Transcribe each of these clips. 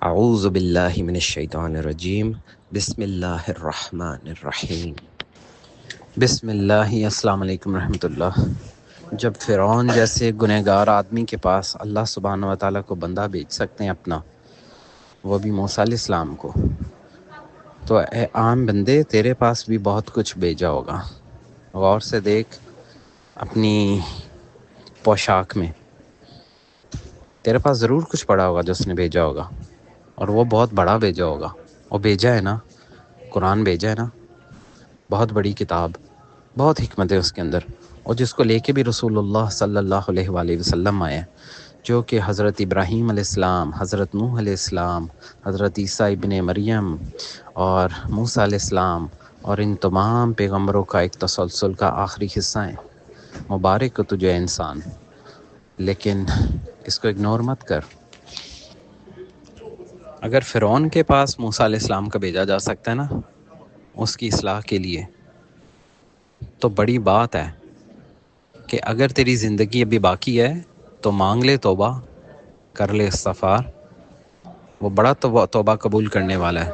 اعوذ باللہ من الشیطان الرجیم بسم اللہ الرحمن الرحیم بسم اللہ السلام علیکم رحمۃ اللہ۔ جب فرعون جیسے گنہگار آدمی کے پاس اللہ سبحانہ و تعالیٰ کو بندہ بھیج سکتے ہیں اپنا، وہ بھی موسیٰ علیہ السلام کو، تو اے عام بندے تیرے پاس بھی بہت کچھ بھیجا ہوگا۔ غور سے دیکھ اپنی پوشاک میں، تیرے پاس ضرور کچھ پڑا ہوگا جو اس نے بھیجا ہوگا، اور وہ بہت بڑا بھیجا ہوگا۔ وہ بھیجا ہے نا، قرآن بھیجا ہے نا، بہت بڑی کتاب، بہت حکمت ہے اس کے اندر، اور جس کو لے کے بھی رسول اللہ صلی اللہ علیہ وآلہ وسلم آئے ہیں، جو کہ حضرت ابراہیم علیہ السلام، حضرت نوح علیہ السلام، حضرت عیسیٰ ابن مریم اور موسیٰ علیہ السلام اور ان تمام پیغمبروں کا ایک تسلسل کا آخری حصہ ہیں۔ مبارک ہو تجھے انسان، لیکن اس کو اگنور مت کر۔ اگر فرعون کے پاس موسیٰ علیہ السلام کا بھیجا جا سکتا ہے نا اس کی اصلاح کے لیے، تو بڑی بات ہے کہ اگر تیری زندگی ابھی باقی ہے تو مانگ لے توبہ، کر لے استغفار، وہ بڑا توبہ قبول کرنے والا ہے۔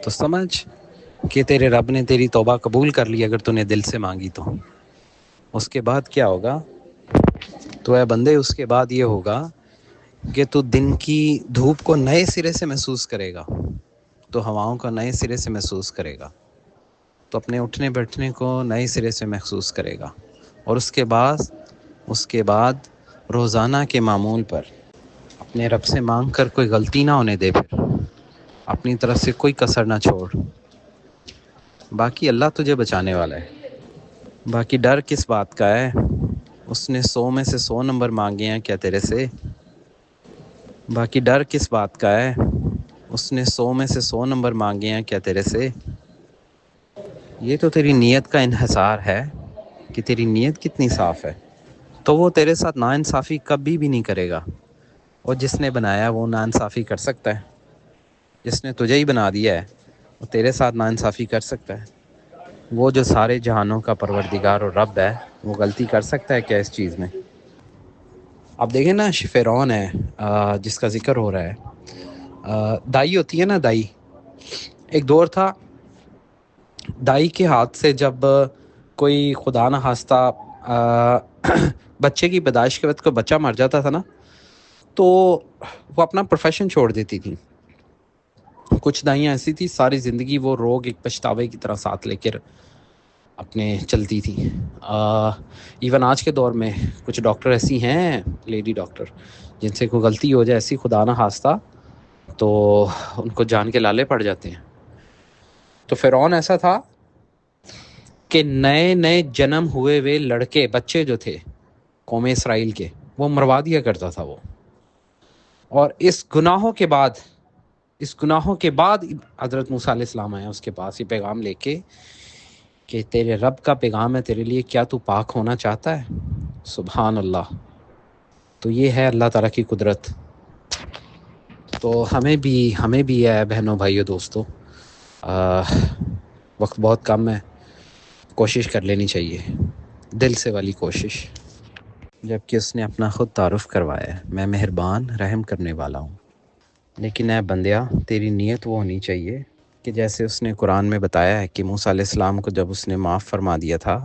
تو سمجھ کہ تیرے رب نے تیری توبہ قبول کر لی اگر تو نے دل سے مانگی تو۔ اس کے بعد کیا ہوگا؟ تو اے بندے اس کے بعد یہ ہوگا کہ تو دن کی دھوپ کو نئے سرے سے محسوس کرے گا، تو ہواؤں کا نئے سرے سے محسوس کرے گا، تو اپنے اٹھنے بیٹھنے کو نئے سرے سے محسوس کرے گا، اور اس کے بعد روزانہ کے معمول پر اپنے رب سے مانگ کر کوئی غلطی نہ ہونے دے، پھر اپنی طرف سے کوئی کسر نہ چھوڑ۔ باقی اللہ تجھے بچانے والا ہے۔ باقی ڈر کس بات کا ہے؟ اس نے 100 میں سے 100 نمبر مانگے ہیں کیا تیرے سے؟ باقی ڈر کس بات کا ہے؟ اس نے 100 میں سے 100 نمبر مانگے ہیں کیا تیرے سے؟ یہ تو تیری نیت کا انحصار ہے کہ تیری نیت کتنی صاف ہے۔ تو وہ تیرے ساتھ ناانصافی کبھی بھی نہیں کرے گا، اور جس نے بنایا وہ ناانصافی کر سکتا ہے؟ جس نے تجھے ہی بنا دیا ہے وہ تیرے ساتھ ناانصافی کر سکتا ہے؟ وہ جو سارے جہانوں کا پروردگار اور رب ہے، وہ غلطی کر سکتا ہے کیا اس چیز میں؟ اب دیکھیں نا، فرعون ہے جس کا ذکر ہو رہا ہے، دائی ہوتی ہے نا، دائی، ایک دور تھا دائی کے ہاتھ سے جب کوئی خدا نہ خواستہ بچے کی پیدائش کے وقت کوئی بچہ مر جاتا تھا نا، تو وہ اپنا پروفیشن چھوڑ دیتی تھی۔ کچھ دائیاں ایسی تھی ساری زندگی وہ روگ ایک پچھتاوے کی طرح ساتھ لے کر اپنے چلتی تھی۔ ایون آج کے دور میں کچھ ڈاکٹر ایسی ہیں، لیڈی ڈاکٹر، جن سے کوئی غلطی ہو جائے ایسی خدا نہ خواستہ، تو ان کو جان کے لالے پڑ جاتے ہیں۔ تو فرعون ایسا تھا کہ نئے نئے جنم ہوئے ہوئے لڑکے بچے جو تھے قوم اسرائیل کے، وہ مروا دیا کرتا تھا وہ۔ اور اس گناہوں کے بعد حضرت موسیٰ علیہ السلام آیا اس کے پاس یہ پیغام لے کے کہ تیرے رب کا پیغام ہے تیرے لیے، کیا تو پاک ہونا چاہتا ہے؟ سبحان اللہ۔ تو یہ ہے اللہ تعالیٰ کی قدرت۔ تو ہمیں بھی ہے بہنوں بھائیوں دوستوں، وقت بہت کم ہے، کوشش کر لینی چاہیے، دل سے والی کوشش، جبکہ اس نے اپنا خود تعارف کروایا ہے، میں مہربان رحم کرنے والا ہوں۔ لیکن اے بندیا، تیری نیت وہ ہونی چاہیے کہ جیسے اس نے قرآن میں بتایا ہے کہ موسیٰ علیہ السلام کو جب اس نے معاف فرما دیا تھا،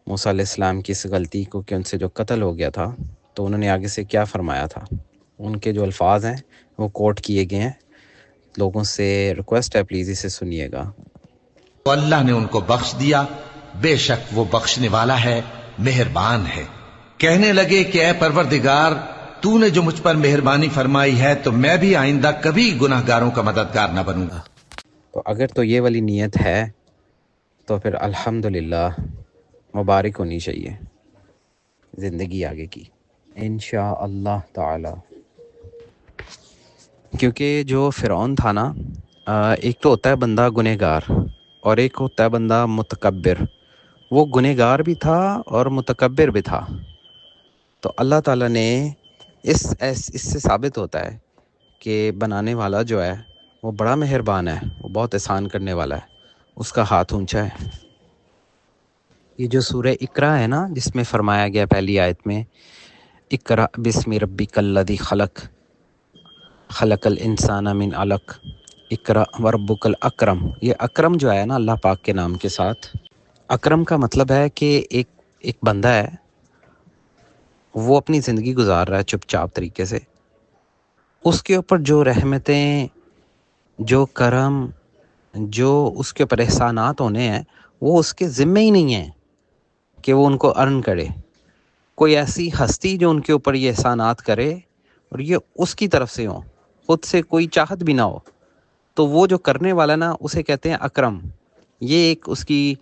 موسیٰ علیہ السلام کی اس غلطی کو کہ ان سے جو قتل ہو گیا تھا، تو انہوں نے آگے سے کیا فرمایا تھا؟ ان کے جو الفاظ ہیں وہ کوٹ کیے گئے ہیں، لوگوں سے ریکویسٹ ہے پلیز اسے سنیے گا۔ تو اللہ نے ان کو بخش دیا، بے شک وہ بخشنے والا ہے، مہربان ہے۔ کہنے لگے کہ اے پروردگار، تو نے جو مجھ پر مہربانی فرمائی ہے تو میں بھی آئندہ کبھی گناہ گاروں کا مددگار نہ بنوں گا۔ تو اگر تو یہ والی نیت ہے تو پھر الحمدللہ مبارک ہونی چاہیے زندگی آگے کی، انشاءاللہ تعالی۔ کیونکہ جو فرعون تھا نا، ایک تو ہوتا ہے بندہ گنہگار اور ایک ہوتا ہے بندہ متکبر۔ وہ گنہگار بھی تھا اور متکبر بھی تھا۔ تو اللہ تعالیٰ نے اس سے ثابت ہوتا ہے کہ بنانے والا جو ہے وہ بڑا مہربان ہے، وہ بہت احسان کرنے والا ہے، اس کا ہاتھ اونچا ہے۔ یہ جو سورہ اقرا ہے نا، جس میں فرمایا گیا پہلی آیت میں اقرا بسم ربک الذی خلق، خلق الانسان من علق اقرأ وربک الاکرم. یہ اکرم جو ہے نا اللہ پاک کے نام کے ساتھ، اکرم کا مطلب ہے کہ ایک بندہ ہے، وہ اپنی زندگی گزار رہا ہے چپ چاپ طریقے سے، اس کے اوپر جو رحمتیں، جو کرم، جو اس کے اوپر احسانات ہونے ہیں وہ اس کے ذمہ ہی نہیں ہیں کہ وہ ان کو ارن کرے. کوئی ایسی ہستی جو ان کے اوپر یہ احسانات کرے اور یہ اس کی طرف سے ہوں، خود سے کوئی چاہت بھی نہ ہو، تو وہ جو کرنے والا نا اسے کہتے ہیں اکرم. یہ ایک اس کی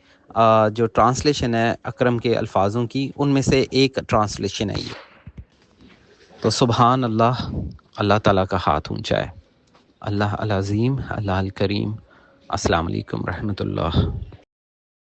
جو ٹرانسلیشن ہے اکرم کے الفاظوں کی، ان میں سے ایک ٹرانسلیشن ہے یہ. تو سبحان اللہ، اللہ تعالیٰ کا ہاتھ اونچا ہے. اللہ العظیم، اللہ الکریم. السلام علیکم رحمۃ اللہ.